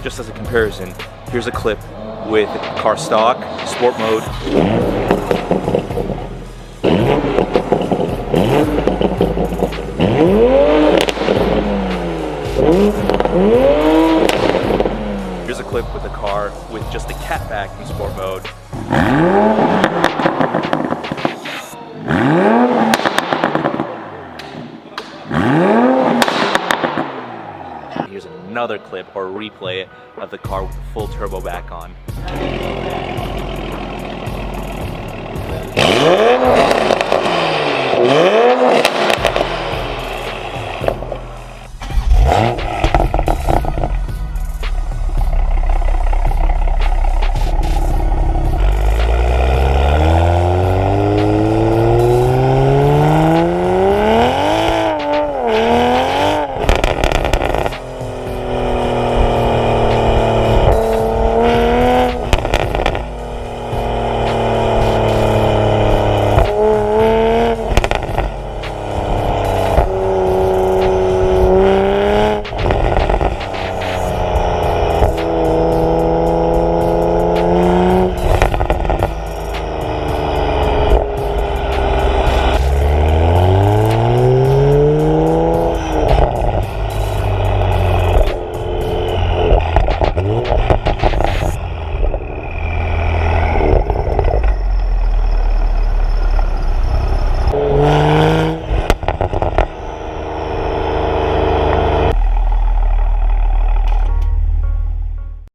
Just as a comparison, here's a clip with car stock, sport mode. Here's a clip with a car with just the catback in sport mode. Here's another clip or replay of the car with the full turbo back on.